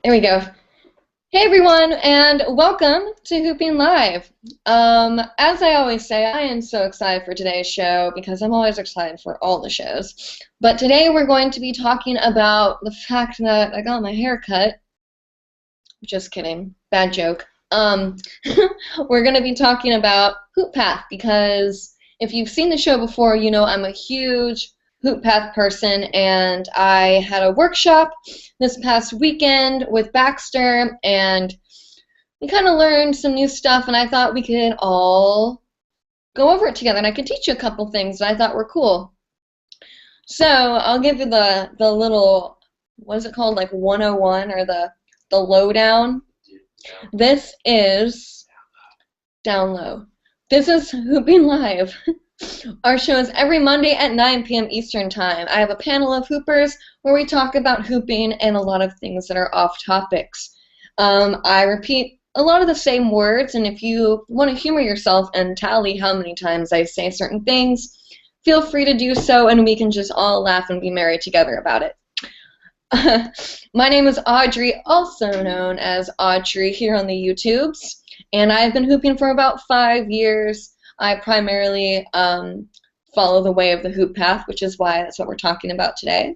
There we go. Hey everyone, and welcome to Hooping Live. As I always say, I am so excited for today's show because I'm always excited for all the shows. But today we're going to be talking about the fact that I got my hair cut. Just kidding. Bad joke. We're going to be talking about Hoop Path because if you've seen the show before, you know I'm a huge Hoop Path person, and I had a workshop this past weekend with Baxter, and we kind of learned some new stuff, and I thought we could all go over it together, and I could teach you a couple things that I thought were cool. So I'll give you the little, what is it called, like 101, or the lowdown. This is down low. This is Hooping Live. Our show is every Monday at 9 p.m. Eastern Time. I have a panel of hoopers where we talk about hooping and a lot of things that are off topics. I repeat a lot of the same words, and if you want to humor yourself and tally how many times I say certain things, feel free to do so, and we can just all laugh and be merry together about it. My name is Audrey, also known as Audrey here on the YouTubes, and I've been hooping for about 5 years. I primarily follow the way of the hoop path, which is why that's what we're talking about today.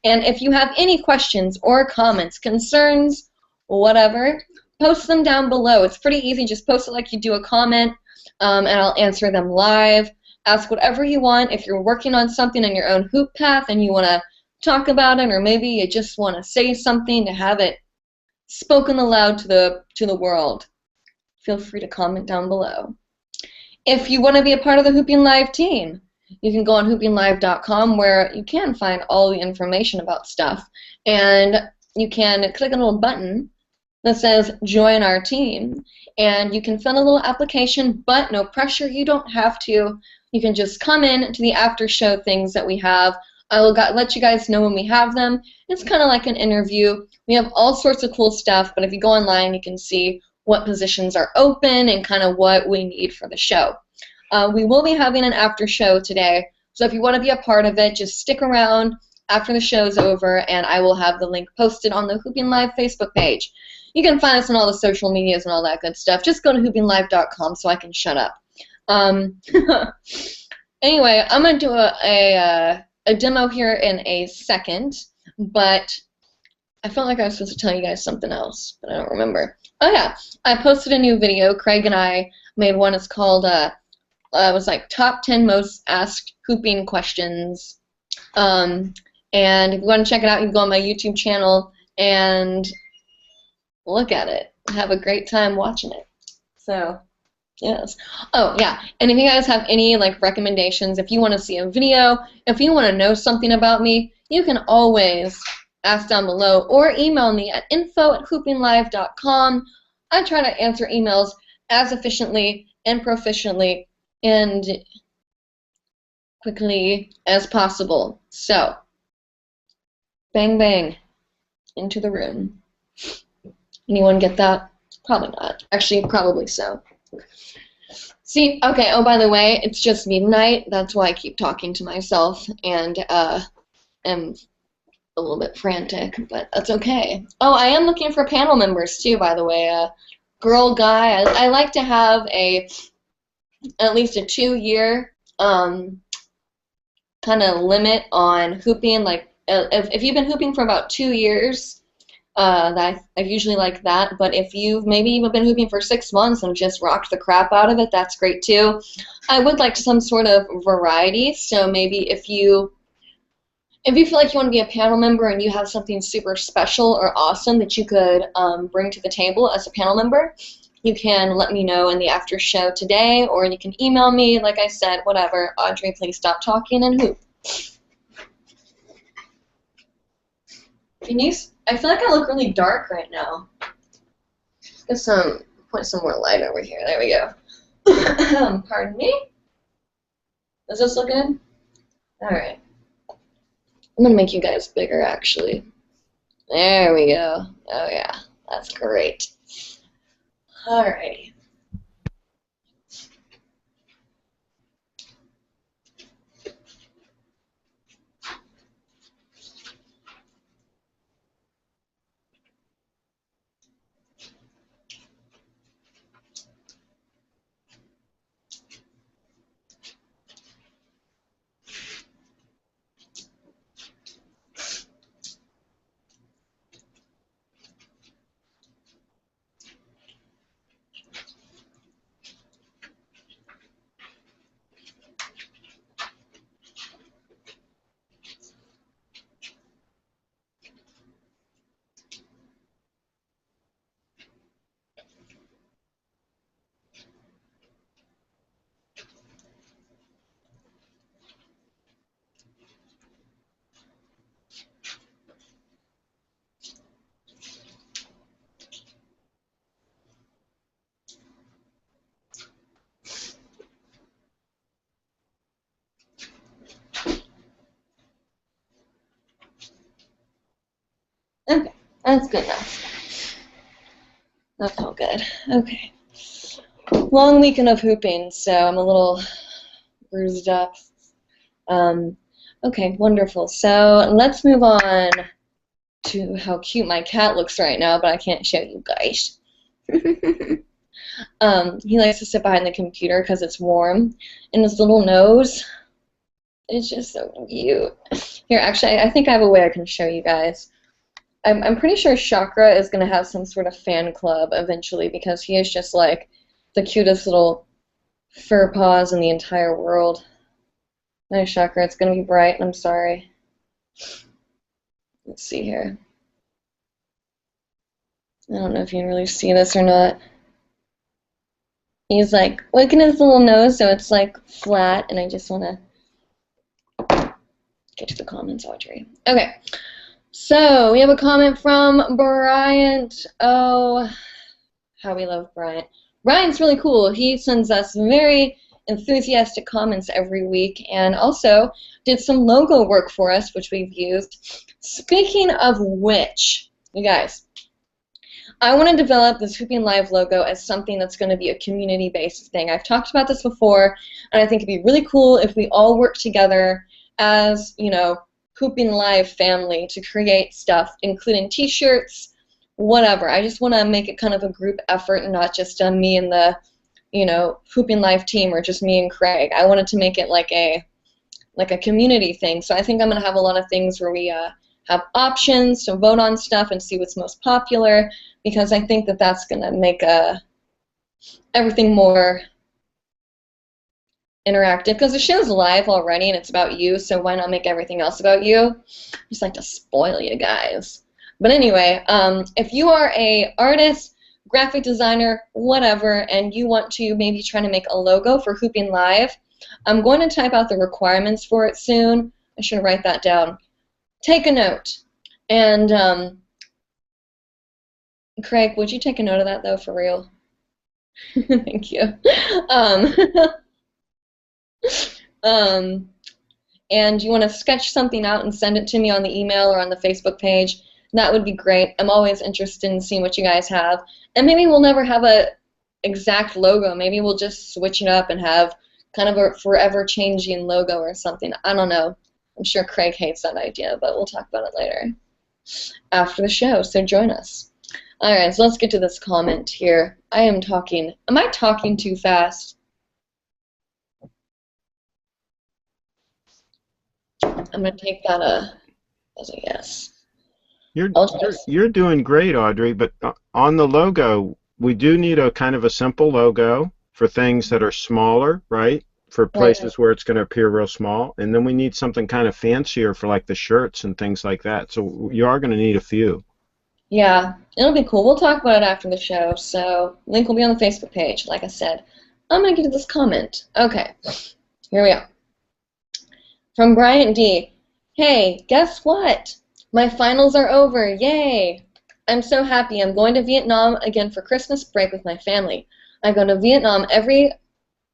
And if you have any questions or comments, concerns, whatever, post them down below. It's pretty easy. Just post it like you do a comment, and I'll answer them live. Ask whatever you want. If you're working on something in your own hoop path and you want to talk about it, or maybe you just want to say something to have it spoken aloud to the world, feel free to comment down below. If you want to be a part of the Hooping Live team, you can go on hoopinglive.com where you can find all the information about stuff, and you can click a little button that says join our team, and you can fill a little application, but no pressure. You don't have to. You can just come in to the after show things that we have. I will let you guys know when we have them. It's kind of like an interview. We have all sorts of cool stuff, but if you go online, you can see what positions are open and kind of what we need for the show. We will be having an after show today, so if you want to be a part of it, just stick around after the show's over, and I will have the link posted on the Hooping Live Facebook page. You can find us on all the social medias and all that good stuff. Just go to hoopinglive.com so I can shut up. Anyway, I'm going to do a demo here in a second, but I felt like I was supposed to tell you guys something else, but I don't remember. Oh yeah, I posted a new video. Craig and I made one. It's called, it was like top 10 most asked hooping questions. And if you want to check it out, you can go on my YouTube channel and look at it. Have a great time watching it. So, yes. Oh yeah, and if you guys have any like recommendations, if you want to see a video, if you want to know something about me, you can always ask down below or email me at info@hoopinglive.com. I try to answer emails as efficiently and proficiently and quickly as possible. So, bang bang into the room. Anyone get that? Probably not. Actually, probably so. See, okay, oh, by the way, it's just midnight. That's why I keep talking to myself and am a little bit frantic, but that's okay. Oh, I am looking for panel members too, by the way. Girl, guy, I like to have at least a 2-year kind of limit on hooping. Like if you've been hooping for about 2 years, I usually like that. But if you've maybe even been hooping for 6 months and just rocked the crap out of it, that's great too. I would like some sort of variety. So maybe if you feel like you want to be a panel member and you have something super special or awesome that you could bring to the table as a panel member, you can let me know in the after show today, or you can email me, like I said, whatever. Audrey, please stop talking and hoop. I feel like I look really dark right now. Get put some more light over here. There we go. Pardon me? Does this look good? Alright. I'm going to make you guys bigger, actually. There we go. Oh, yeah. That's great. Alrighty. Okay, that's good enough. That's all good. Okay. Long weekend of hooping, so I'm a little bruised up. Okay, wonderful. So let's move on to how cute my cat looks right now, but I can't show you guys. He likes to sit behind the computer because it's warm, and his little nose is just so cute. Here, actually, I think I have a way I can show you guys. I'm pretty sure Chakra is going to have some sort of fan club eventually because he is just like the cutest little fur paws in the entire world. Nice, Chakra. It's going to be bright. I'm sorry. Let's see here. I don't know if you can really see this or not. He's like, look at his little nose, so it's like flat, and I just want to get to the comments, Audrey. Okay, so we have a comment from Bryant. Oh, how we love Bryant. Bryant's really cool. He sends us very enthusiastic comments every week, and also did some logo work for us, which we've used. Speaking of which, you guys, I want to develop this Hooping Live logo as something that's going to be a community-based thing. I've talked about this before, and I think it'd be really cool if we all work together as, you know, Hooping Live family to create stuff, including t-shirts, whatever. I just want to make it kind of a group effort and not just me and the, you know, Hooping Live team or just me and Craig. I wanted to make it like a community thing. So I think I'm going to have a lot of things where we have options to vote on stuff and see what's most popular, because I think that that's going to make everything more interactive, because the show's live already and it's about you, so why not make everything else about you? I just like to spoil you guys. But anyway, if you are a artist, graphic designer, whatever, and you want to maybe try to make a logo for Hooping Live, I'm going to type out the requirements for it soon. I should write that down. Take a note. And Craig, would you take a note of that, though, for real? Thank you. And you want to sketch something out and send it to me on the email or on the Facebook page, that would be great. I'm always interested in seeing what you guys have. And maybe we'll never have a exact logo. Maybe we'll just switch it up and have kind of a forever changing logo or something. I don't know. I'm sure Craig hates that idea, but we'll talk about it later after the show, so join us. Alright, so let's get to this comment here. Am I talking too fast? I'm going to take that as a yes. You're doing great, Audrey, but on the logo, we do need a kind of a simple logo for things that are smaller, right? For places where it's going to appear real small. And then we need something kind of fancier for like the shirts and things like that. So you are going to need a few. Yeah, it'll be cool. We'll talk about it after the show, so link will be on the Facebook page, like I said. I'm going to get to this comment. Okay, here we are. From Bryant D. Hey, guess what? My finals are over. Yay! I'm so happy. I'm going to Vietnam again for Christmas break with my family. I go to Vietnam every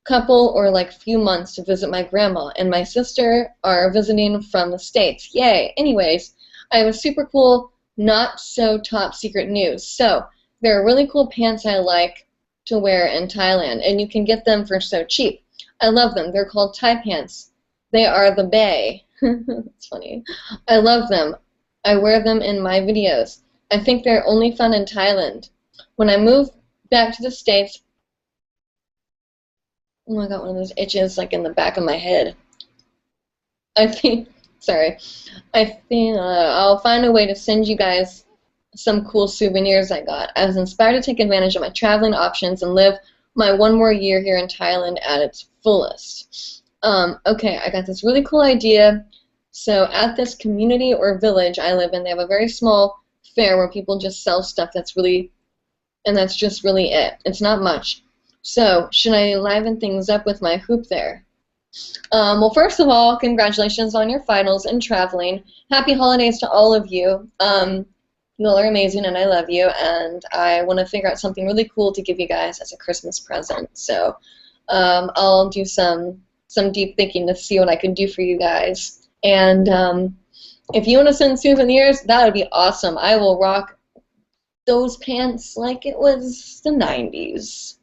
couple or like few months to visit my grandma, and my sister are visiting from the States. Yay! Anyways, I have a super cool, not so top secret news. So, there are really cool pants I like to wear in Thailand, and you can get them for so cheap. I love them. They're called Thai pants. They are the bae. That's funny. I love them. I wear them in my videos. I think they're only found in Thailand. When I move back to the States, oh, I got one of those itches like in the back of my head. I think I'll find a way to send you guys some cool souvenirs I got. I was inspired to take advantage of my traveling options and live my one more year here in Thailand at its fullest. Okay, I got this really cool idea. So at this community or village I live in, they have a very small fair where people just sell stuff that's just really it. It's not much. So should I liven things up with my hoop there? Well, first of all, congratulations on your finals and traveling. Happy holidays to all of you. You all are amazing, and I love you, and I want to figure out something really cool to give you guys as a Christmas present. So I'll do some deep thinking to see what I can do for you guys. And If you want to send souvenirs, that would be awesome. I will rock those pants like it was the 90s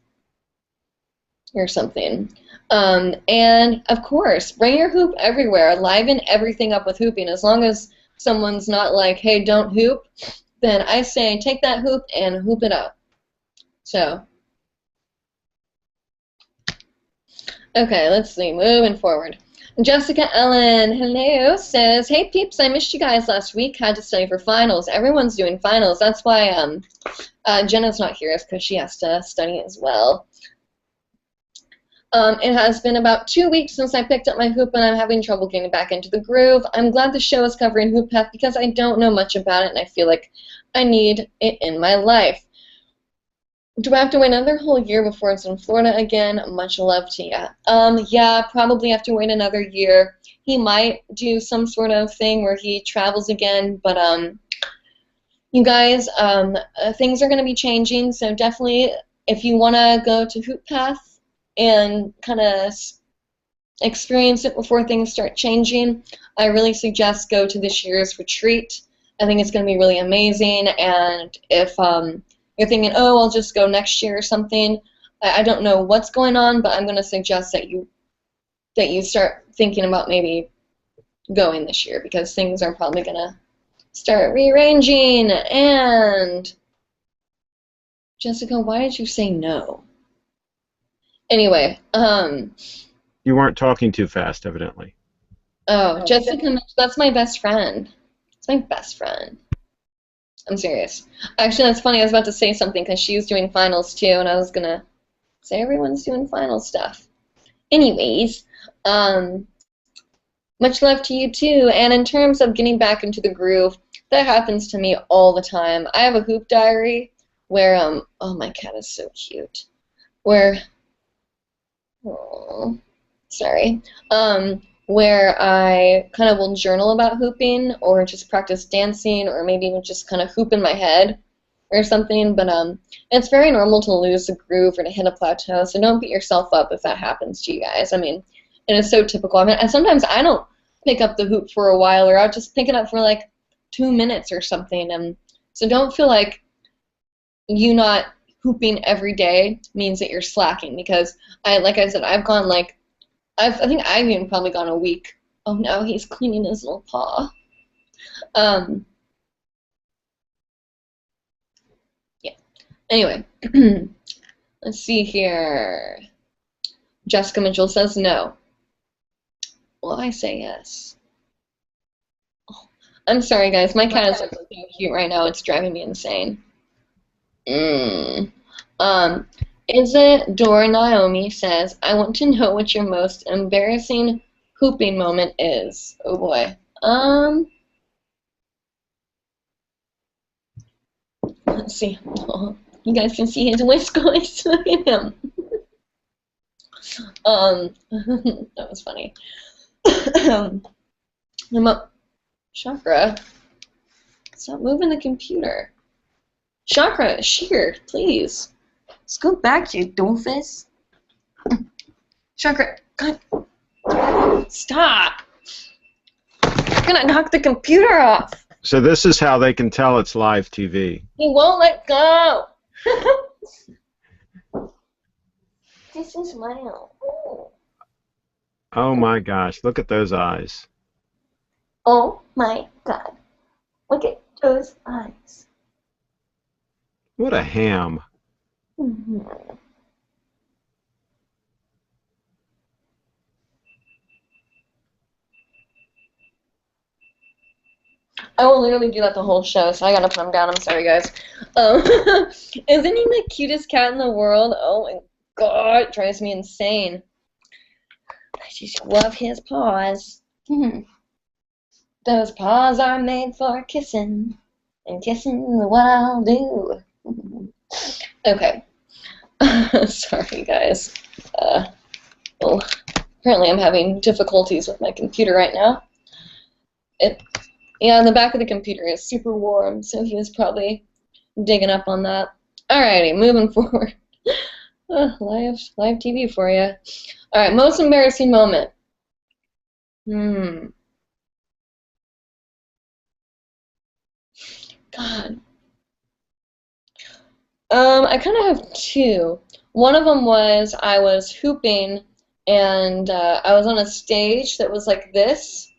or something. And of course, bring your hoop everywhere. Liven everything up with hooping. As long as someone's not like, hey, don't hoop, then I say take that hoop and hoop it up. So, okay, let's see, moving forward. Jessica Ellen, hello, says, hey peeps, I missed you guys last week, had to study for finals. Everyone's doing finals. That's why Jenna's not here, is because she has to study as well. It has been about 2 weeks since I picked up my hoop and I'm having trouble getting back into the groove. I'm glad the show is covering hoop path because I don't know much about it and I feel like I need it in my life. Do I have to wait another whole year before it's in Florida again? Much love to you. Yeah, probably have to wait another year. He might do some sort of thing where he travels again, but you guys, things are going to be changing, so definitely if you want to go to Hoop Path and kind of experience it before things start changing, I really suggest go to this year's retreat. I think it's going to be really amazing, and if you're thinking, oh, I'll just go next year or something, I don't know what's going on, but I'm going to suggest that you start thinking about maybe going this year because things are probably going to start rearranging. And Jessica, why did you say no? Anyway, you weren't talking too fast, evidently. Oh, Jessica, that's my best friend. It's my best friend. I'm serious. Actually, that's funny. I was about to say something because she was doing finals too, and I was gonna say everyone's doing final stuff. Anyways, much love to you too. And in terms of getting back into the groove, that happens to me all the time. I have a hoop diary where oh, my cat is so cute. Where sorry. Where I kind of will journal about hooping or just practice dancing or maybe even just kind of hoop in my head or something. But it's very normal to lose the groove or to hit a plateau, so don't beat yourself up if that happens to you guys. I mean, it is so typical. I mean, and sometimes I don't pick up the hoop for a while, or I'll just pick it up for like 2 minutes or something. And so don't feel like you not hooping every day means that you're slacking, because like I said, I've gone like I think I've even probably gone a week. Oh no, he's cleaning his little paw. Yeah. Anyway, let's see here. Jessica Mitchell says no. Well, I say yes. Oh, I'm sorry, guys. My cat is so cute right now. It's driving me insane. Is it Dora Naomi says, I want to know what your most embarrassing hooping moment is. Oh boy. Let's see. Oh, you guys can see his whiskers. Look at him. That was funny. I'm up. Chakra. Stop moving the computer. Chakra, sheer, please. Let's go back, you doofus. Chakra, God. Stop. I'm gonna knock the computer off. So this is how they can tell it's live TV. He won't let go. This is mine. Oh my gosh, look at those eyes. Oh my God. Look at those eyes. What a ham. Mm-hmm. I will literally do that the whole show, so I gotta put him down. I'm sorry, guys. Isn't he the cutest cat in the world? Oh my God, it drives me insane. I just love his paws. Those paws are made for kissing, and kissing what I'll do. Okay. Sorry, guys. Well, apparently I'm having difficulties with my computer right now. Yeah, the back of the computer is super warm, so he was probably digging up on that. Alrighty, moving forward. Live TV for you. Alright, most embarrassing moment. God. I kind of have two. One of them was I was hooping, and I was on a stage that was like this,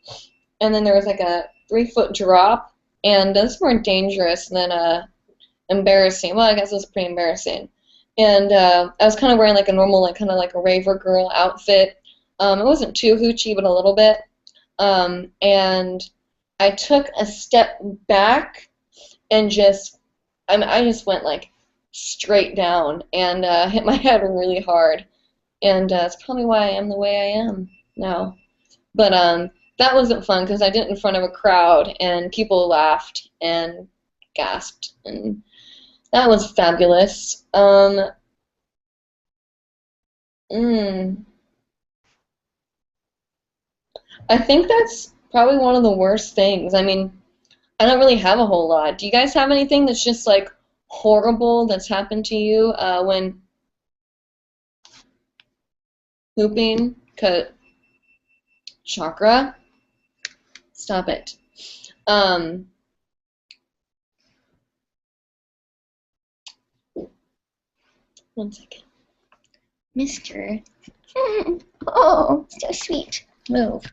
and then there was like a 3-foot drop, and that's more dangerous than embarrassing. Well, I guess it was pretty embarrassing. And I was kind of wearing like a normal, like kind of like a raver girl outfit. It wasn't too hoochie, but a little bit. And I took a step back and I just went like straight down and hit my head really hard. And that's probably why I am the way I am now. But that wasn't fun because I did it in front of a crowd and people laughed and gasped, and that was fabulous. I think that's probably one of the worst things. I mean, I don't really have a whole lot. Do you guys have anything that's just like horrible that's happened to you when hooping? Chakra? Stop it. One second. Mister. Oh, so sweet. Move.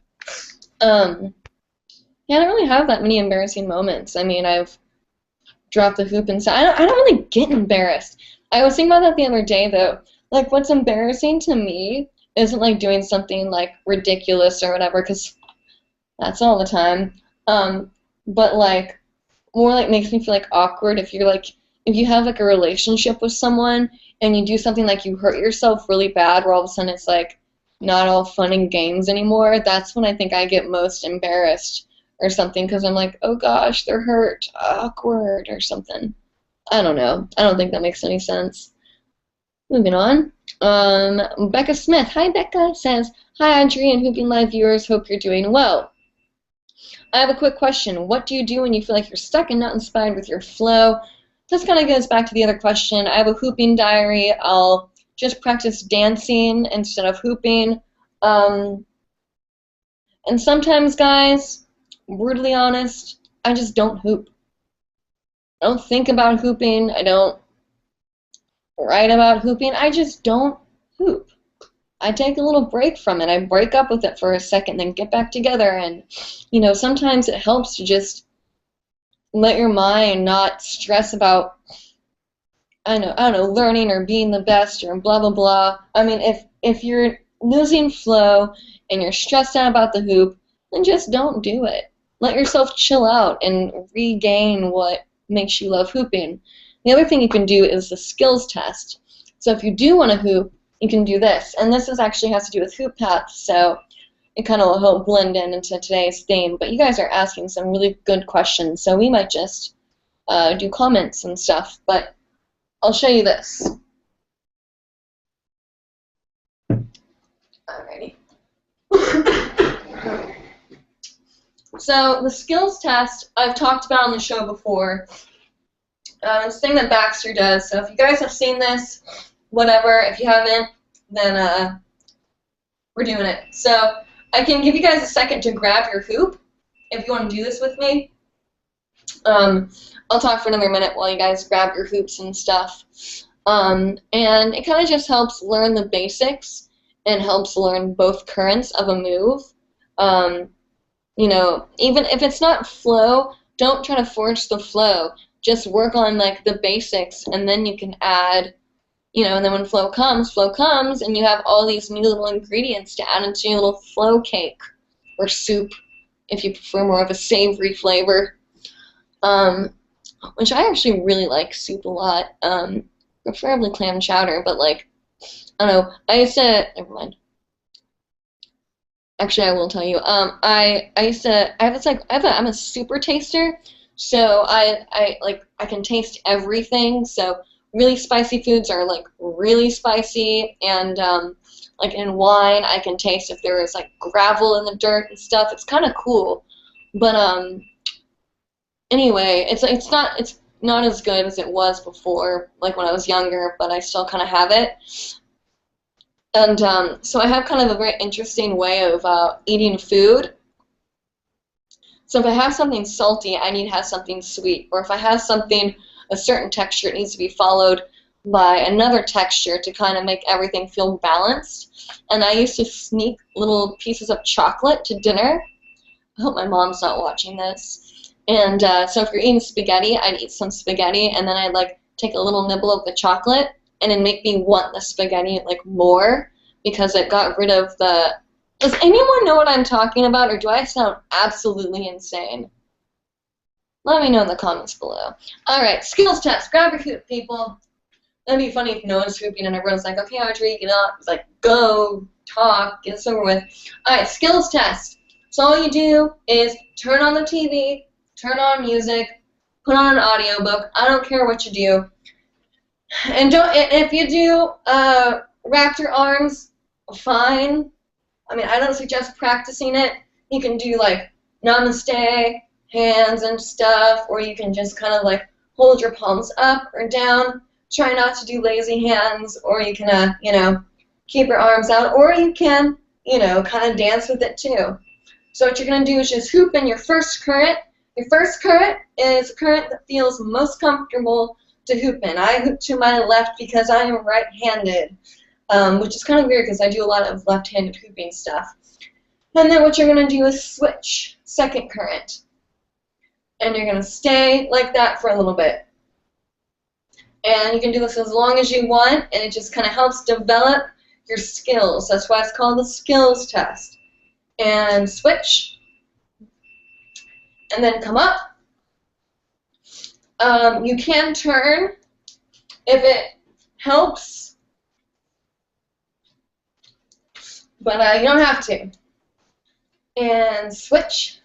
Yeah, I don't really have that many embarrassing moments. I mean, I've dropped the hoop and stuff. I don't really get embarrassed. I was thinking about that the other day, though. Like, what's embarrassing to me isn't, like, doing something, like, ridiculous or whatever, because that's all the time. But, like, more, like, makes me feel, like, awkward if you have, like, a relationship with someone and you do something like you hurt yourself really bad where all of a sudden it's, like, not all fun and games anymore. That's when I think I get most embarrassed or something, because I'm like, oh gosh, they're hurt, awkward, or something. I don't know. I don't think that makes any sense. Moving on. Becca Smith, hi Becca, says, hi Audrey and Hooping Live viewers, hope you're doing well. I have a quick question. What do you do when you feel like you're stuck and not inspired with your flow? This kind of goes back to the other question. I have a hooping diary. I'll just practice dancing instead of hooping. And sometimes, guys, brutally honest, I just don't hoop. I don't think about hooping. I don't write about hooping. I just don't hoop. I take a little break from it. I break up with it for a second, then get back together. And, you know, sometimes it helps to just let your mind not stress about, I don't know, learning or being the best or blah, blah, blah. I mean, if you're losing flow and you're stressed out about the hoop, then just don't do it. Let yourself chill out and regain what makes you love hooping. The other thing you can do is the skills test. So if you do want to hoop, you can do this. And this actually has to do with hoop paths, so it kind of will help blend into today's theme. But you guys are asking some really good questions, so we might just do comments and stuff. But I'll show you this. Alrighty. So the skills test I've talked about on the show before. It's a thing that Baxter does. So if you guys have seen this, whatever. If you haven't, then we're doing it. So I can give you guys a second to grab your hoop if you want to do this with me. I'll talk for another minute while you guys grab your hoops and stuff. And it kind of just helps learn the basics and helps learn both currents of a move. You know, even if it's not flow, don't try to force the flow. Just work on like the basics, and then you can add, you know, and then when flow comes, and you have all these new little ingredients to add into your little flow cake or soup, if you prefer more of a savory flavor. Which I actually really like soup a lot. Preferably clam chowder, but like, I don't know. I used to, never mind. Actually, I will tell you. I'm a super taster, so I can taste everything. So really spicy foods are like really spicy, and like in wine, I can taste if there is like gravel in the dirt and stuff. It's kind of cool, but anyway, it's not as good as it was before, like when I was younger, but I still kind of have it. And so I have kind of a very interesting way of eating food. So if I have something salty, I need to have something sweet. Or if I have something, a certain texture, it needs to be followed by another texture to kind of make everything feel balanced. And I used to sneak little pieces of chocolate to dinner. I hope my mom's not watching this. And so if you're eating spaghetti, I'd eat some spaghetti, and then I'd like take a little nibble of the chocolate, and it'd make me want the spaghetti like more because it got rid of the... Does anyone know what I'm talking about, or do I sound absolutely insane? Let me know in the comments below. All right, skills test. Grab your hoop, people. That'd be funny if no one's hooping and everyone's like, okay, Audrey, get up. It's like, go, talk, get this over with. All right, skills test. So all you do is turn on the TV, turn on music, put on an audiobook. I don't care what you do. And if you do wrap your arms, fine. I mean, I don't suggest practicing it. You can do like namaste, hands and stuff, or you can just kind of like hold your palms up or down. Try not to do lazy hands, or you can, you know, keep your arms out, or you can, you know, kind of dance with it too. So what you're going to do is just hoop in your first current. Your first current is a current that feels most comfortable to hoop in. I hoop to my left because I am right-handed, which is kind of weird because I do a lot of left-handed hooping stuff. And then what you're going to do is switch second current. And you're going to stay like that for a little bit. And you can do this as long as you want, and it just kind of helps develop your skills. That's why it's called the skills test. And switch. And then come up. You can turn if it helps, but you don't have to. And switch.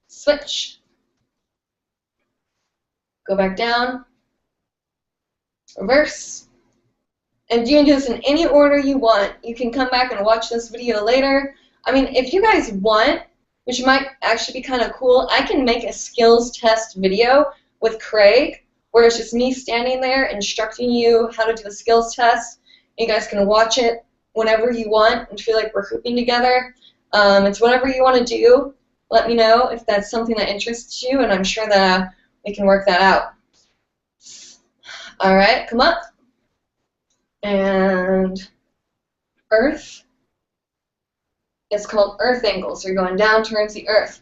Switch. Go back down. Reverse. And you can do this in any order you want. You can come back and watch this video later. I mean, if you guys want, which might actually be kind of cool, I can make a skills test video with Craig, where it's just me standing there instructing you how to do the skills test. You guys can watch it whenever you want and feel like we're hooping together. It's whatever you want to do. Let me know if that's something that interests you, and I'm sure that we can work that out. All right, come up. And earth. It's called earth angle, so you're going down towards the earth.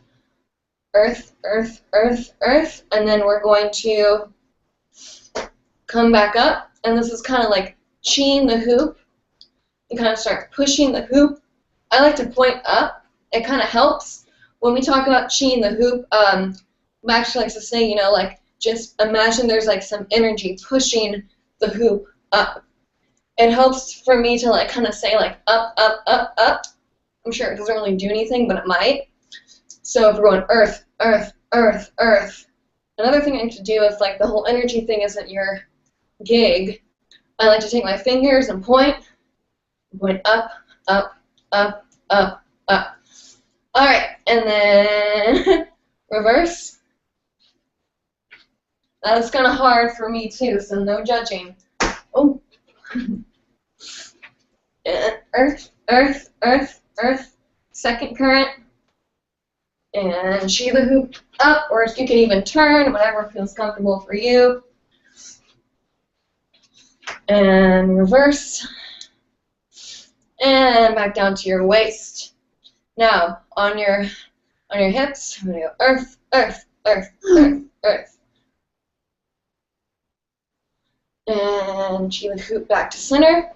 Earth, earth, earth, earth, and then we're going to come back up, and this is kind of like cheating the hoop. You kind of start pushing the hoop. I like to point up. It kind of helps. When we talk about cheating the hoop, Max likes to say, you know, like, just imagine there's like some energy pushing the hoop up. It helps for me to like kind of say like up, up, up, up. I'm sure it doesn't really do anything, but it might. So if we're going earth, earth, earth, earth. Another thing I like to do if like the whole energy thing isn't your gig, I like to take my fingers and point. Going up, up, up, up, up. All right, and then reverse. That was kind of hard for me too, so no judging. Oh. Earth, earth, earth, earth. Second current. And shear the hoop up, or if you can even turn, whatever feels comfortable for you. And reverse. And back down to your waist. Now, on your hips, we're going to go earth, earth, earth, earth, earth. And shear the hoop back to center.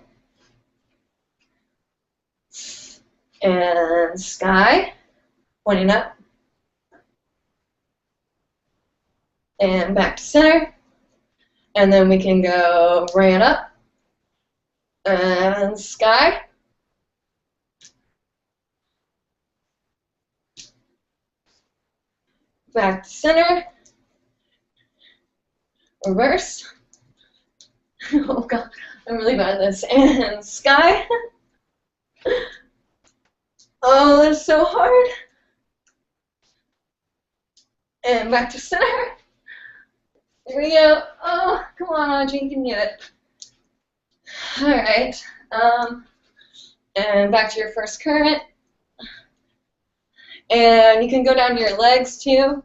And sky, pointing up. And back to center. And then we can go right up. And sky. Back to center. Reverse. Oh god, I'm really bad at this. And sky. Oh, that's so hard. And back to center. Here we go. Oh, come on, Audrey, you can do it. All right. And back to your first current. And you can go down to your legs too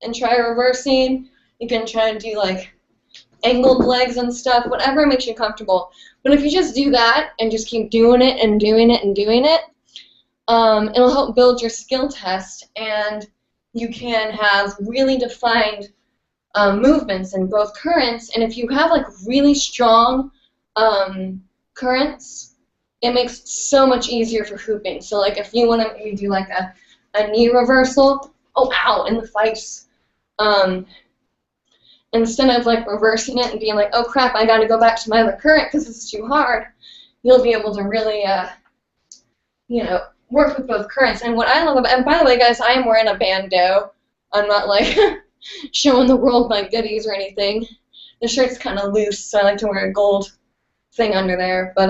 and try reversing. You can try to do like angled legs and stuff, whatever makes you comfortable. But if you just do that and just keep doing it and doing it and doing it, it'll help build your skill test, and you can have really defined movements in both currents. And if you have like really strong currents, it makes it so much easier for hooping. So like if you want to maybe do like a knee reversal, oh ow, in the face, instead of like reversing it and being like, oh crap, I gotta go back to my other current because this is too hard, you'll be able to really you know, work with both currents. And what I love about, and by the way guys, I am wearing a bandeau. I'm not like showing the world my goodies or anything. The shirt's kind of loose, so I like to wear a gold thing under there. But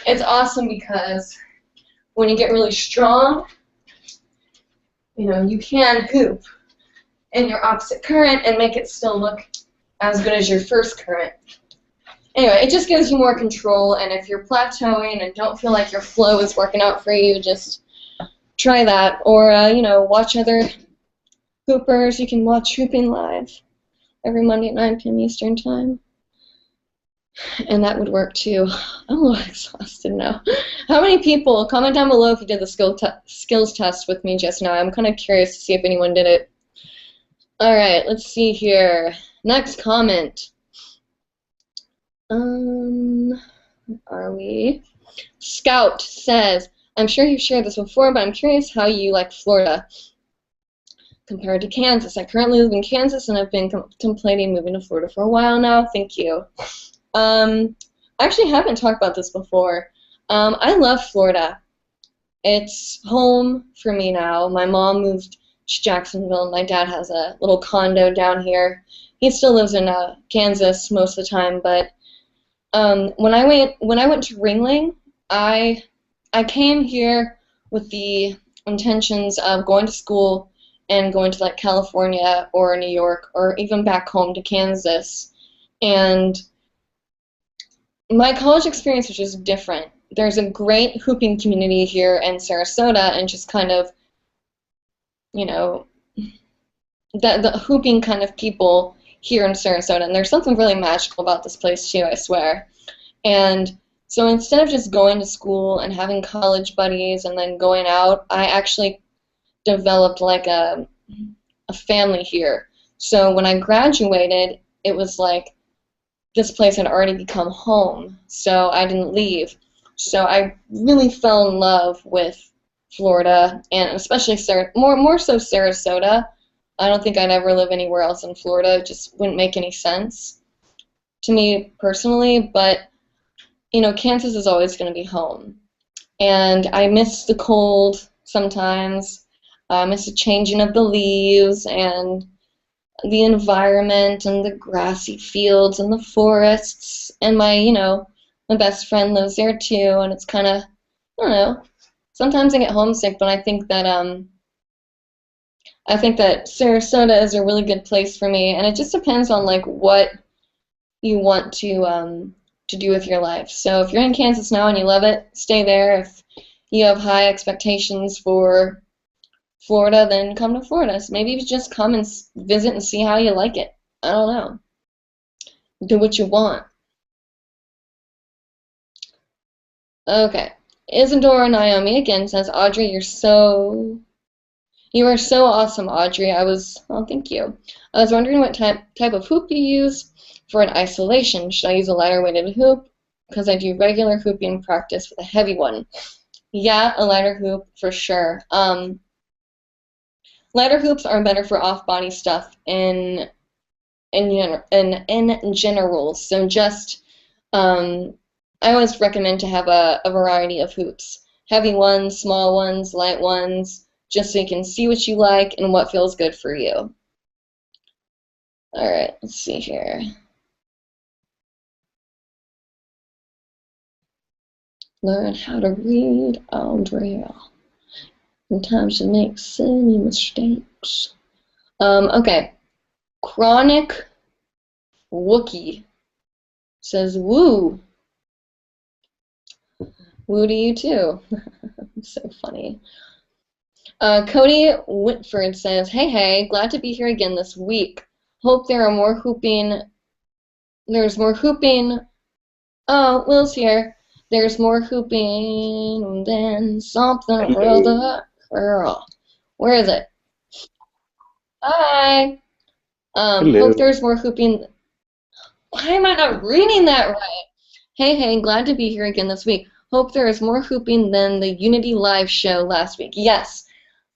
it's awesome because when you get really strong, you know, you can hoop in your opposite current and make it still look as good as your first current. Anyway, it just gives you more control, and if you're plateauing and don't feel like your flow is working out for you, just try that. Or, you know, watch other hoopers. You can watch Hooping Live every Monday at 9 p.m. Eastern Time. And that would work too. I'm a little exhausted now. How many people, comment down below if you did the skills test with me just now. I'm kind of curious to see if anyone did it. Alright, let's see here. Next comment. Where are we? Scout says, I'm sure you've shared this before, but I'm curious how you like Florida compared to Kansas. I currently live in Kansas, and I've been contemplating moving to Florida for a while now. Thank you. I actually haven't talked about this before. I love Florida. It's home for me now. My mom moved to Jacksonville, and my dad has a little condo down here. He still lives in Kansas most of the time, but when I went to Ringling, I came here with the intentions of going to school and going to like California or New York or even back home to Kansas. And my college experience was just different. There's a great hooping community here in Sarasota, and just kind of, you know, the hooping kind of people here in Sarasota. And there's something really magical about this place too, I swear. And so instead of just going to school and having college buddies and then going out, I actually developed like a family here. So when I graduated, it was like this place had already become home, so I didn't leave. So I really fell in love with Florida, and especially more so Sarasota. I don't think I'd ever live anywhere else in Florida. It just wouldn't make any sense to me personally, but you know, Kansas is always going to be home. And I miss the cold sometimes. I miss the changing of the leaves and the environment and the grassy fields and the forests. And my best friend lives there too, and it's kind of, I don't know, sometimes I get homesick, but I think that Sarasota is a really good place for me, and it just depends on like what you want to do with your life. So if you're in Kansas now and you love it, stay there. If you have high expectations for Florida, then come to Florida. So maybe you just come and visit and see how you like it. I don't know. Do what you want. Okay. Isadora Naomi again says, Audrey, you are so awesome, Audrey. Oh, thank you. I was wondering what type of hoop you use for an isolation. Should I use a lighter weighted hoop? Because I do regular hooping practice with a heavy one. Yeah, a lighter hoop for sure. Lighter hoops are better for off-body stuff in general. So just I always recommend to have a variety of hoops. Heavy ones, small ones, light ones, just so you can see what you like and what feels good for you. Alright, let's see here. Learn how to read Audrey. Sometimes you make silly mistakes. Okay. Chronic Wookie says, woo. Woo to you too. So funny. Cody Whitford says, "Hey, hey, glad to be here again this week. Hope there are more hooping. There's more hooping. Oh, Will's here. There's more hooping than something or other. Girl, where is it? Hi. Hope Hello. there's more hooping. Why am I not reading that right? Hey, hey, glad to be here again this week. Hope there is more hooping than the Unity Live show last week. Yes,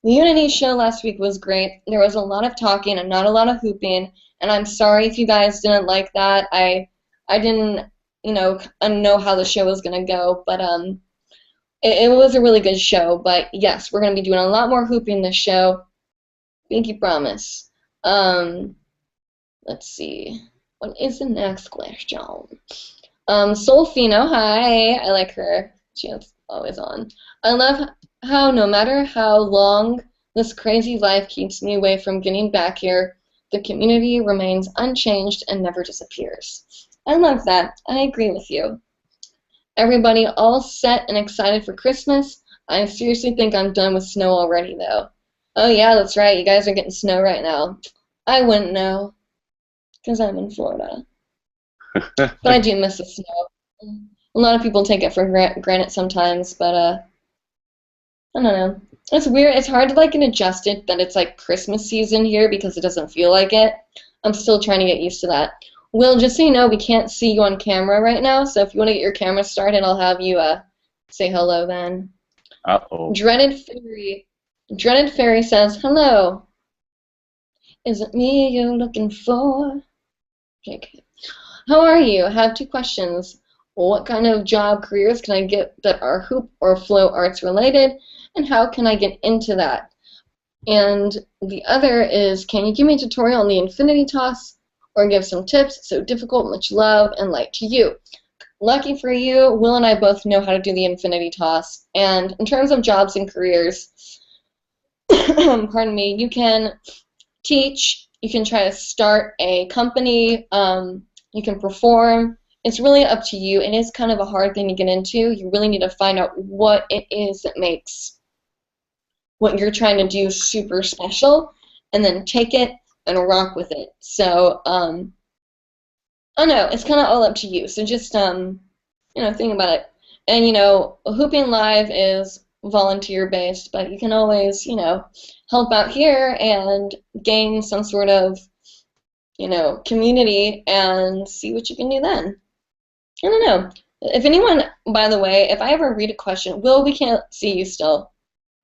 the Unity show last week was great. There was a lot of talking and not a lot of hooping, and I'm sorry if you guys didn't like that. I didn't, know how the show was gonna go, but it was a really good show. But yes, we're gonna be doing a lot more hooping this show. Pinky promise. Let's see. What is the next question? Solfino, hi. I like her. She's always on. I love how no matter how long this crazy life keeps me away from getting back here, the community remains unchanged and never disappears. I love that. I agree with you. Everybody all set and excited for Christmas? I seriously think I'm done with snow already, though. Oh yeah, that's right. You guys are getting snow right now. I wouldn't know, because I'm in Florida. But I do miss the snow. A lot of people take it for granted sometimes, but I don't know. It's weird. It's hard to like get adjusted that it's like Christmas season here because it doesn't feel like it. I'm still trying to get used to that. Will, just so you know, we can't see you on camera right now, so if you want to get your camera started, I'll have you say hello then. Uh-oh. Dreaded Fairy says, hello. Is it me you're looking for? Okay. How are you? I have 2 questions. What kind of job careers can I get that are hoop or flow arts related, and how can I get into that? And the other is, can you give me a tutorial on the infinity toss or give some tips? So difficult, much love, and light to you. Lucky for you, Will and I both know how to do the infinity toss. And in terms of jobs and careers, pardon me, you can teach, you can try to start a company, you can perform. It's really up to you. It is kind of a hard thing to get into. You really need to find out what it is that makes what you're trying to do super special, and then take it and rock with it. So, I don't know, it's kind of all up to you. So just, think about it. And, Hooping Live is volunteer-based, but you can always, help out here and gain some sort of, community and see what you can do then. I don't know. If anyone, by the way, if I ever read a question, Will, we can't see you still.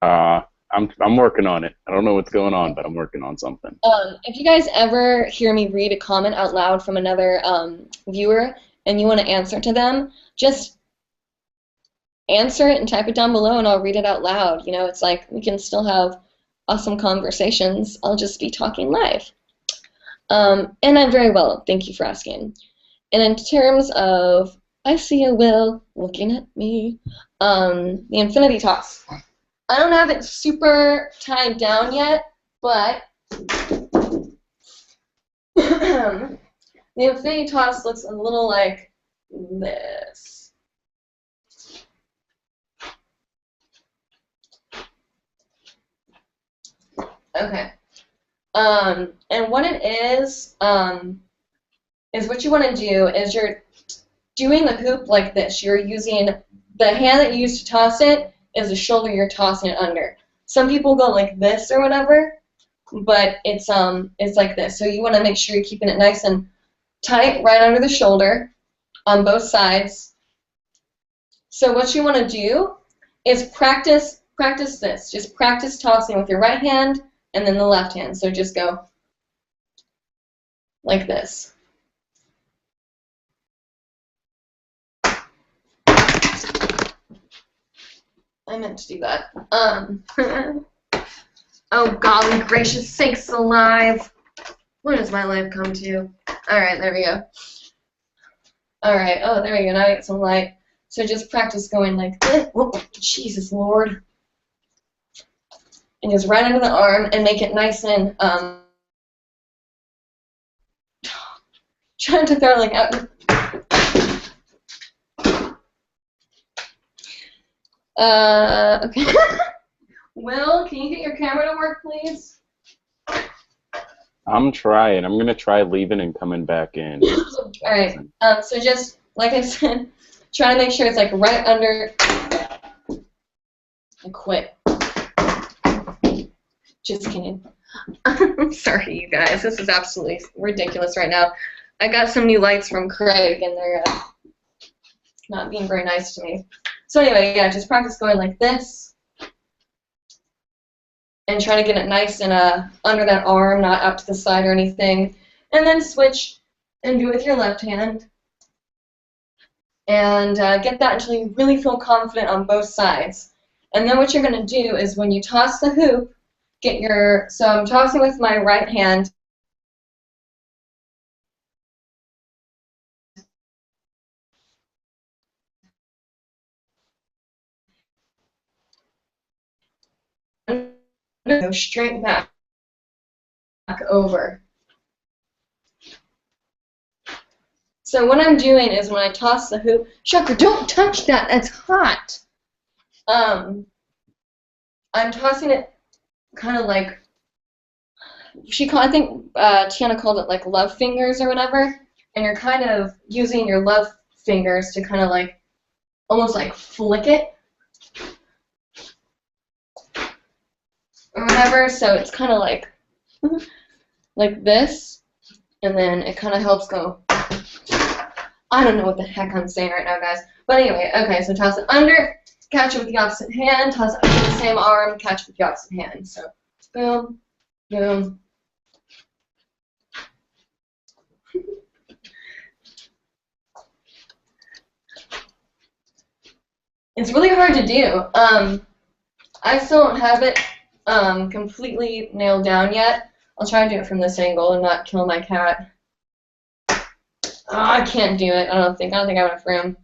I'm working on it. I don't know what's going on, but I'm working on something. If you guys ever hear me read a comment out loud from another viewer and you want to answer to them, just answer it and type it down below and I'll read it out loud. It's like we can still have awesome conversations. I'll just be talking live. And I'm very well, thank you for asking. And in terms of, I see a Will looking at me, the infinity toss. I don't have it super tied down yet, but the infinity toss looks a little like this. Okay. And what it is what you want to do is you're doing the hoop like this. You're using the hand that you use to toss it is the shoulder you're tossing it under. Some people go like this or whatever, but it's like this. So you want to make sure you're keeping it nice and tight right under the shoulder on both sides. So what you want to do is practice this. Just practice tossing with your right hand and then the left hand. So just go like this. I meant to do that. Oh, golly gracious sakes alive. What does my life come to? Alright, there we go. Alright, oh, there we go. Now I get some light. So just practice going like this. Whoop, Jesus Lord. And just right under the arm and make it nice and, trying to throw like out. Okay. Will, can you get your camera to work, please? I'm trying. I'm gonna try leaving and coming back in. All right. So just like I said, try to make sure it's like right under. I quit. Just kidding. I'm sorry, you guys. This is absolutely ridiculous right now. I got some new lights from Craig, and they're not being very nice to me. So anyway, yeah, just practice going like this, and try to get it nice and under that arm, not up to the side or anything. And then switch and do it with your left hand. And get that until you really feel confident on both sides. And then what you're going to do is when you toss the hoop, so I'm tossing with my right hand. Go straight back over. So what I'm doing is when I toss the hoop, Shocker, don't touch that, that's hot. I'm tossing it kind of like, I think Tiana called it like love fingers or whatever, and you're kind of using your love fingers to kind of like, almost like flick it, or whatever, so it's kind of like this, and then it kind of helps go. I don't know what the heck I'm saying right now, guys. But anyway, okay, so toss it under, catch it with the opposite hand, toss it under the same arm, catch it with the opposite hand. So, boom, boom. It's really hard to do. I still don't have it completely nailed down yet. I'll try to do it from this angle and not kill my cat. Oh, I can't do it. I don't think I have enough room.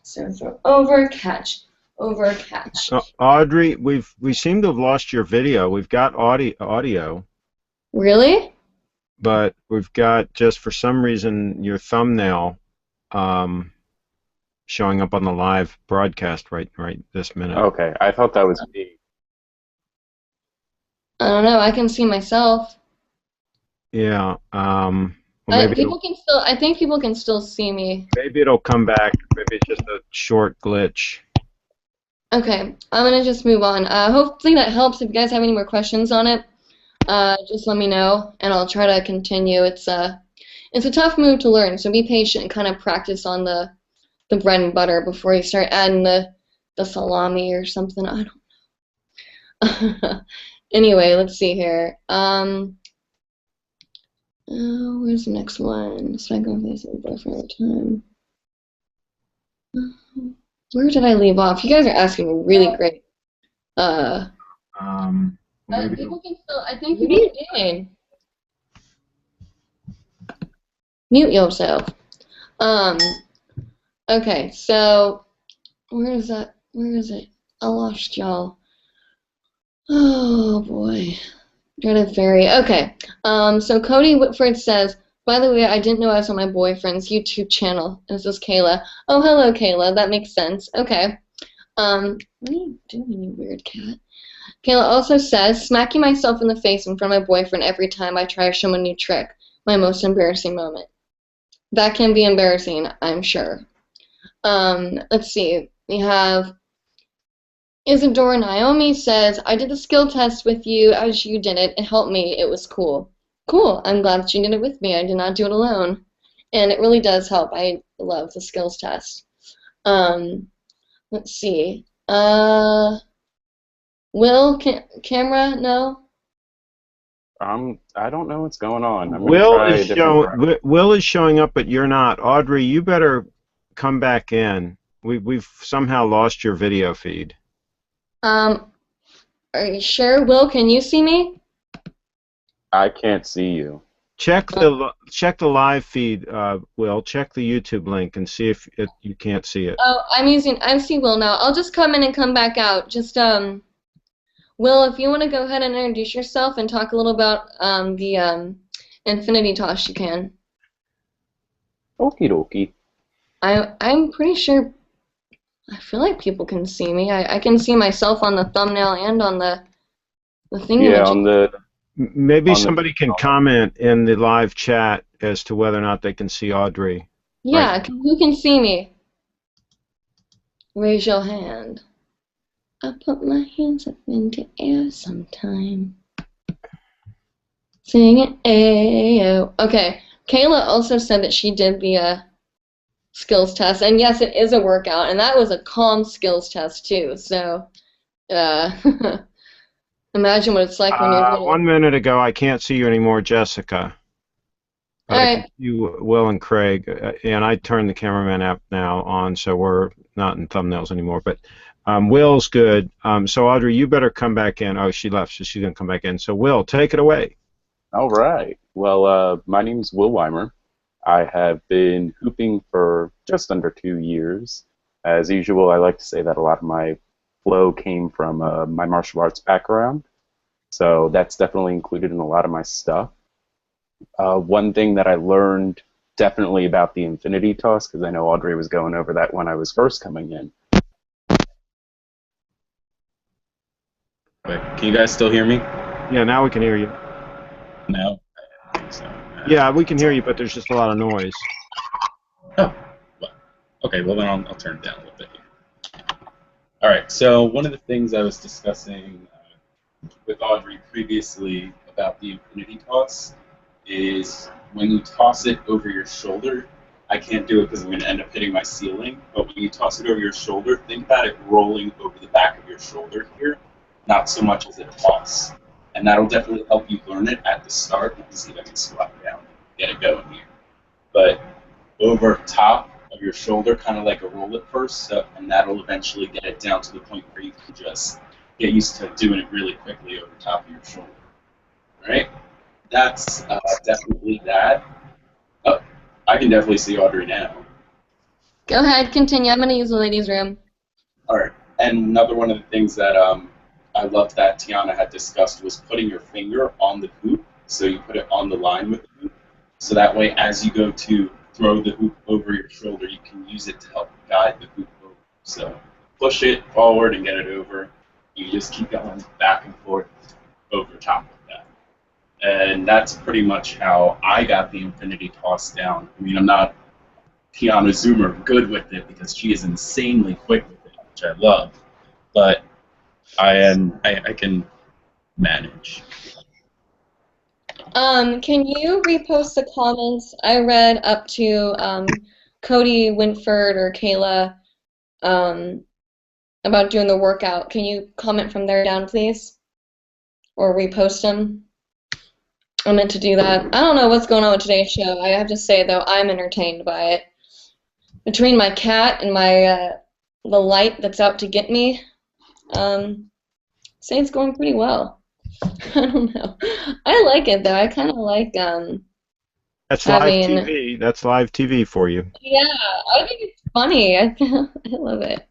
So throw over, catch, over, catch. Audrey, we seem to have lost your video. We've got audio. Really? But we've got, just for some reason, your thumbnail showing up on the live broadcast right this minute. Okay, I thought that was me. I don't know. I can see myself. Yeah. Well, I think people can still see me. Maybe it'll come back. Maybe it's just a short glitch. Okay, I'm gonna just move on. Hopefully that helps. If you guys have any more questions on it, just let me know, and I'll try to continue. It's a tough move to learn, so be patient and kind of practice on the bread and butter before you start adding the salami or something. I don't know. Anyway, let's see here. Where's the next one? Spend on facing boyfriend all the time. Where did I leave off? You guys are asking really great. People can still. I think people can. Mute yourself. Okay, so where is that? Where is it? I lost y'all. Oh boy. Dreaded Fairy. Okay. So Cody Whitford says, by the way, I didn't know I was on my boyfriend's YouTube channel. This is Kayla. Oh, hello, Kayla. That makes sense. Okay. What are you doing, you weird cat? Kayla also says, smacking myself in the face in front of my boyfriend every time I try to show him a new trick. My most embarrassing moment. That can be embarrassing, I'm sure. Let's see. We have Isadora Naomi says, I did the skill test with you as you did it. It helped me. It was cool. Cool. I'm glad that you did it with me. I did not do it alone. And it really does help. I love the skills test. Let's see. Will, camera? No? I don't know what's going on. Will is showing up, but you're not. Audrey, you better come back in. We've somehow lost your video feed. Are you sure? Will, can you see me? I can't see you. Check the live feed, Will. Check the YouTube link and see if you can't see it. Oh, I see Will now. I'll just come in and come back out. Just Will, if you want to go ahead and introduce yourself and talk a little about the infinity toss, you can. Okie dokie. I'm pretty sure I feel like people can see me. I can see myself on the thumbnail and on the thing. Yeah, Maybe on the somebody can comment in the live chat as to whether or not they can see Audrey. Yeah, Right. who can see me? Raise your hand. I put my hands up in the air sometime. Singing ayo. Okay. Kayla also said that she did the skills test, and yes, it is a workout, and that was a calm skills test too. So, uh, imagine what it's like when you're doing. 1 minute ago, I can't see you anymore, Jessica. But All I can right. see you, Will and Craig, and I turned the cameraman app now on, so we're not in thumbnails anymore. But Will's good. So Audrey, you better come back in. Oh, she left, so she's gonna come back in. So Will, take it away. All right. Well, my name's Will Weimer. I have been hooping for just under 2 years. As usual, I like to say that a lot of my flow came from my martial arts background, so that's definitely included in a lot of my stuff. One thing that I learned definitely about the infinity toss, because I know Audrey was going over that when I was first coming in. Wait, can you guys still hear me? Yeah, now we can hear you. No. Yeah, we can hear you, but there's just a lot of noise. Oh, well, okay. Well, then I'll turn it down a little bit here. All right. So one of the things I was discussing with Audrey previously about the infinity toss is when you toss it over your shoulder. I can't do it because I'm going to end up hitting my ceiling. But when you toss it over your shoulder, think about it rolling over the back of your shoulder here, not so much as a toss. And that'll definitely help you learn it at the start. Let me see if I can slide down, get it going here. But over top of your shoulder, kind of like a roll it first, so, and that'll eventually get it down to the point where you can just get used to doing it really quickly over top of your shoulder. All right? That's definitely that. Oh, I can definitely see Audrey now. Go ahead, continue. I'm going to use the ladies' room. All right. And another one of the things that I loved that Tiana had discussed was putting your finger on the hoop. So you put it on the line with the hoop. So that way, as you go to throw the hoop over your shoulder, you can use it to help guide the hoop over. So push it forward and get it over. You just keep going back and forth over top of that. And that's pretty much how I got the infinity toss down. I mean, I'm not Tiana Zoomer good with it because she is insanely quick with it, which I love. But I can manage. Can you repost the comments? I read up to Cody Winford or Kayla about doing the workout. Can you comment from there down, please? Or repost them? I meant to do that. I don't know what's going on with today's show. I have to say, though, I'm entertained by it. Between my cat and my the light that's out to get me, say it's going pretty well. I don't know. I like it though. I kind of like That's having. live TV. That's live TV for you. Yeah, I think it's funny. I love it.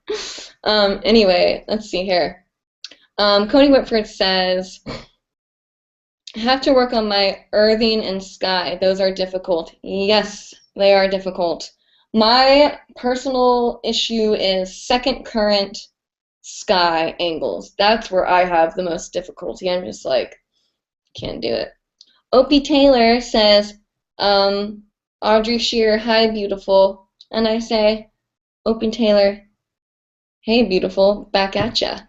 Anyway, let's see here. Cody Whitford says, I have to work on my earthing and sky. Those are difficult. Yes, they are difficult. My personal issue is second current sky angles. That's where I have the most difficulty. I'm just like, can't do it. Opie Taylor says, Audrey Shearer, hi, beautiful. And I say, Opie Taylor, hey, beautiful, back at ya.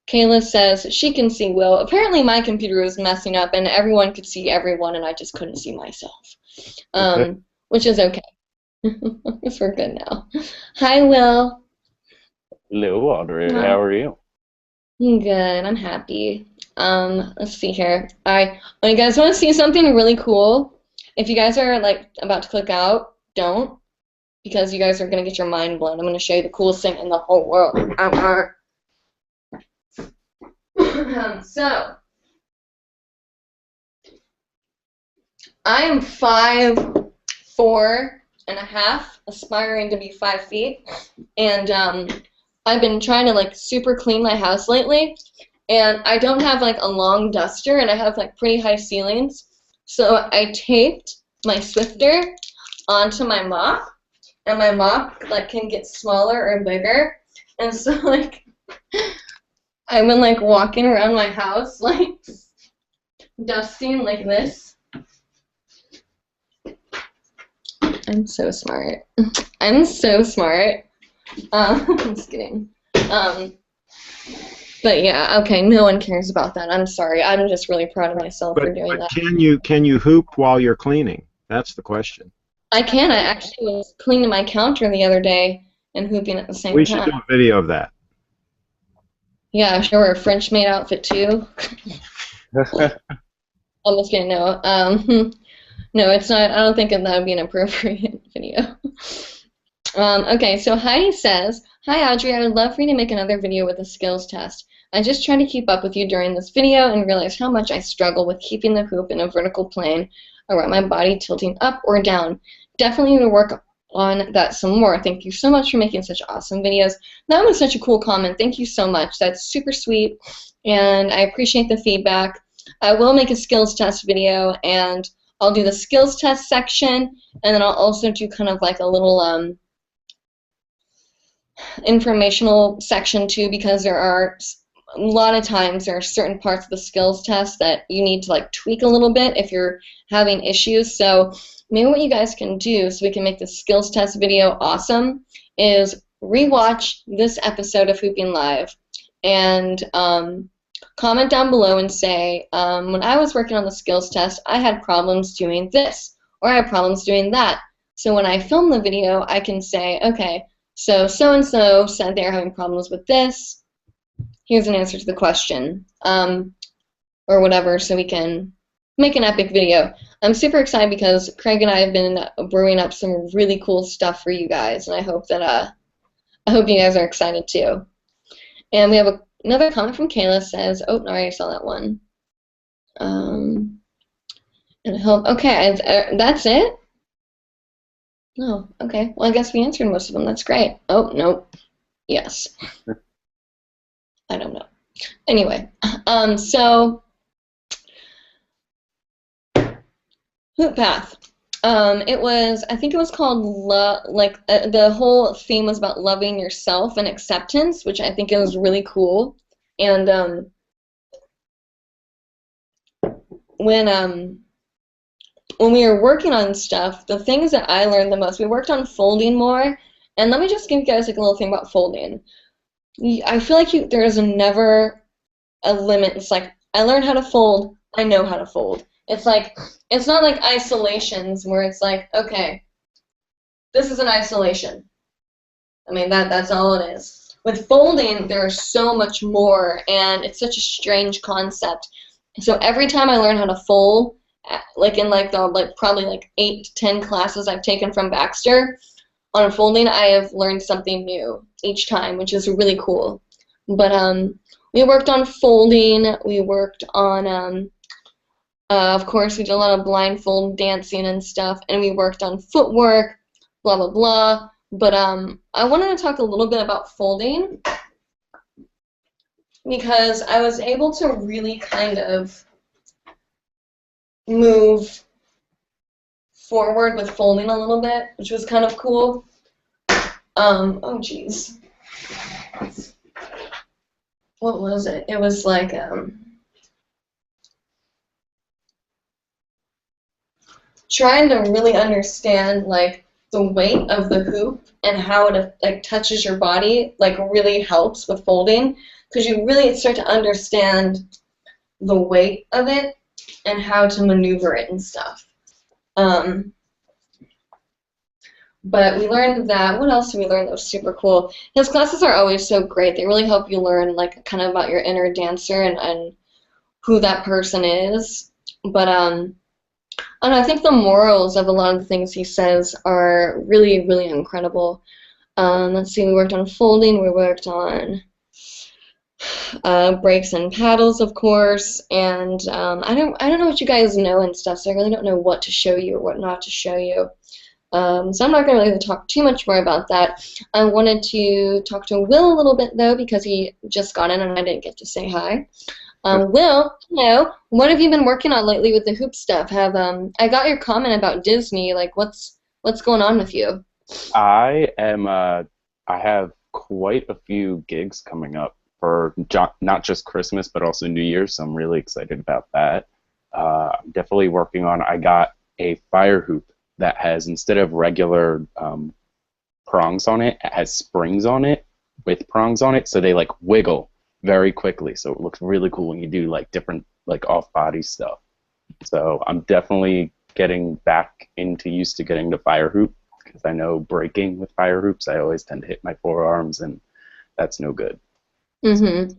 Kayla says she can see Will. Apparently my computer was messing up and everyone could see everyone and I just couldn't see myself, which is okay. We're good now. Hi, Will. Hello, Audrey. How are you? I'm good. I'm happy. Let's see here. When you guys want to see something really cool, if you guys are like about to click out, don't, because you guys are gonna get your mind blown. I'm gonna show you the coolest thing in the whole world. So I am 5'4.5", aspiring to be 5 feet, and I've been trying to like super clean my house lately, and I don't have like a long duster, and I have like pretty high ceilings, so I taped my Swifter onto my mop, and my mop like can get smaller or bigger, and so like I've been like walking around my house like dusting like this. I'm so smart. I'm so smart. I'm just kidding. But yeah, okay, no one cares about that. I'm sorry. I'm just really proud of myself for doing that. Can you hoop while you're cleaning? That's the question. I can. I actually was cleaning my counter the other day and hooping at the same time. We should do a video of that. Yeah, sure. A French maid outfit too. I'm just kidding. No, no, it's not. I don't think that would be an appropriate video. Okay, so Heidi says, "Hi Audrey, I would love for you to make another video with a skills test. I just tried to keep up with you during this video and realized how much I struggle with keeping the hoop in a vertical plane around my body tilting up or down. Definitely need to work on that some more. Thank you so much for making such awesome videos." That was such a cool comment. Thank you so much. That's super sweet, and I appreciate the feedback. I will make a skills test video, and I'll do the skills test section, and then I'll also do kind of like a little informational section too, because there are a lot of times there are certain parts of the skills test that you need to like tweak a little bit if you're having issues. So maybe what you guys can do so we can make the skills test video awesome is rewatch this episode of Hooping Live and comment down below and say, when I was working on the skills test, I had problems doing this, or I had problems doing that. So when I film the video, I can say, okay, so-and-so said they're having problems with this. Here's an answer to the question, or whatever, so we can make an epic video. I'm super excited because Craig and I have been brewing up some really cool stuff for you guys, and I hope that I hope you guys are excited too. And we have another comment from Kayla says, oh, no, I already saw that one. And I hope, okay, that's it? Oh, okay. Well, I guess we answered most of them. That's great. Oh, no. Yes. I don't know. Anyway, so Hoop Path. I think it was called the whole theme was about loving yourself and acceptance, which I think is really cool. And when we were working on stuff, the things that I learned the most, we worked on folding more. And let me just give you guys like a little thing about folding. I feel like there is never a limit. It's like, I learned how to fold, I know how to fold. It's like, it's not like isolations where it's like, okay, this is an isolation. I mean, that's all it is. With folding, there's so much more, and it's such a strange concept. So every time I learn how to fold, like in like the probably like 8 to 10 classes I've taken from Baxter on folding, I have learned something new each time, which is really cool. But we worked on folding. We worked on of course, we did a lot of blindfold dancing and stuff, and we worked on footwork, blah blah blah. But I wanted to talk a little bit about folding because I was able to really kind of move forward with folding a little bit, which was kind of cool. Oh geez, what was it? It was like trying to really understand like the weight of the hoop and how it like touches your body like really helps with folding, because you really start to understand the weight of it and how to maneuver it and stuff. But we learned that. What else did we learn that was super cool? His classes are always so great. They really help you learn like kind of about your inner dancer and who that person is. But I don't know, I think the morals of a lot of the things he says are really, really incredible. Let's see, we worked on folding, we worked on breaks and paddles, of course, and I don't know what you guys know and stuff, so I really don't know what to show you or what not to show you. So I'm not going to really talk too much more about that. I wanted to talk to Will a little bit, though, because he just got in and I didn't get to say hi. Will, hello. What have you been working on lately with the hoop stuff? I got your comment about Disney. Like, what's going on with you? I am. I have quite a few gigs coming up for not just Christmas, but also New Year's. So I'm really excited about that. I'm definitely working on. I got a fire hoop that has, instead of regular prongs on it, it has springs on it with prongs on it, so they like wiggle very quickly. So it looks really cool when you do like different like off-body stuff. So I'm definitely getting back into used to getting the fire hoop, because I know breaking with fire hoops, I always tend to hit my forearms, and that's no good. Mm-hmm.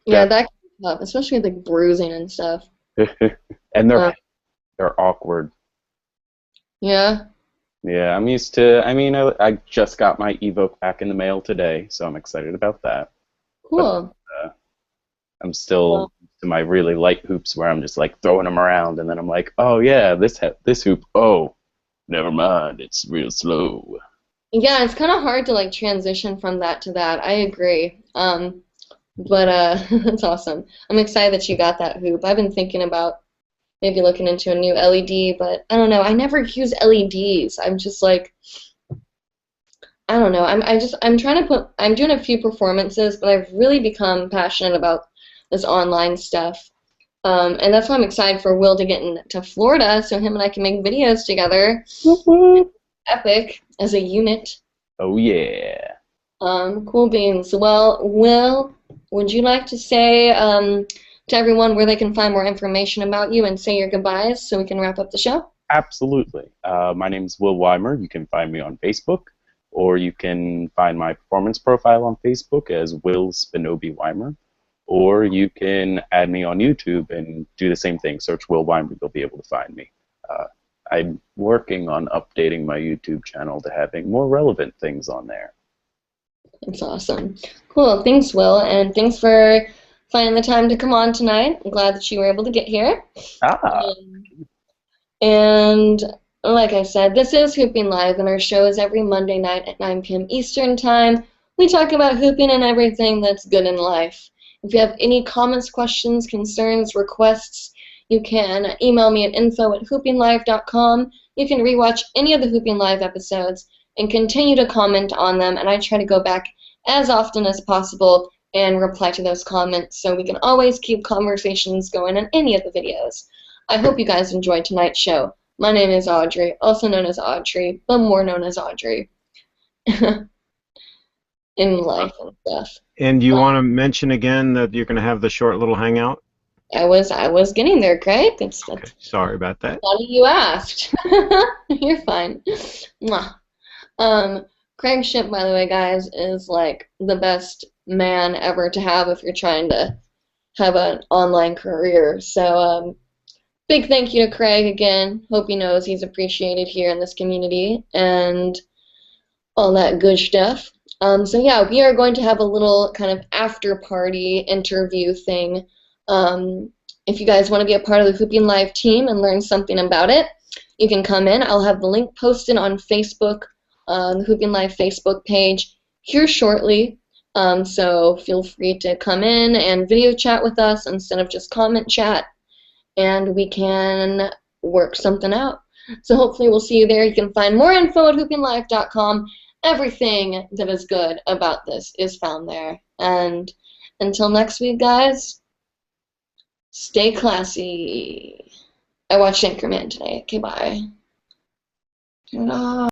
Yeah, that can be tough, especially with like bruising and stuff. And they're awkward. Yeah. Yeah, I'm used to. I mean, I just got my Evoke back in the mail today, so I'm excited about that. Cool. But, I'm still to my really light hoops where I'm just like throwing them around, and then I'm like, oh yeah, this hoop. Oh, never mind, it's real slow. Yeah, it's kind of hard to like transition from that to that. I agree. But that's awesome. I'm excited that you got that hoop. I've been thinking about maybe looking into a new LED, but I don't know. I never use LEDs. I'm just like, I don't know. I'm trying to I'm doing a few performances, but I've really become passionate about this online stuff. And that's why I'm excited for Will to get into Florida, so him and I can make videos together. Epic as a unit. Oh yeah. Cool beans. Well, Will, would you like to say to everyone where they can find more information about you and say your goodbyes so we can wrap up the show? Absolutely. My name is Will Weimer. You can find me on Facebook, or you can find my performance profile on Facebook as Will Spinobi Weimer, or you can add me on YouTube and do the same thing. Search Will Weimer, you'll be able to find me. I'm working on updating my YouTube channel to having more relevant things on there. That's awesome. Cool. Thanks, Will, and thanks for finding the time to come on tonight. I'm glad that you were able to get here. And like I said, this is Hooping Live, and our show is every Monday night at 9 p.m. Eastern Time. We talk about hooping and everything that's good in life. If you have any comments, questions, concerns, requests, you can email me at info@hoopinglive.com. You can rewatch any of the Hooping Live episodes and continue to comment on them, and I try to go back as often as possible and reply to those comments so we can always keep conversations going on any of the videos. I hope you guys enjoyed tonight's show. My name is Audrey, also known as Audrey, but more known as Audrey in life and stuff. And you want to mention again that you're going to have the short little hangout? I was getting there, Craig. Okay. Sorry about that. Funny you asked. You're fine. Mwah. Craig Ship, by the way, guys, is like the best man ever to have if you're trying to have an online career. So, big thank you to Craig again. Hope he knows he's appreciated here in this community and all that good stuff. So yeah, we are going to have a little kind of after party interview thing. If you guys want to be a part of the Hooping Live team and learn something about it, you can come in. I'll have the link posted on Facebook, the Hooping Live Facebook page here shortly. So feel free to come in and video chat with us instead of just comment chat, and we can work something out. So hopefully we'll see you there. You can find more info at hoopinglive.com. Everything that is good about this is found there. And until next week, guys, stay classy. I watched Anchorman today. Okay, bye. Turn it off.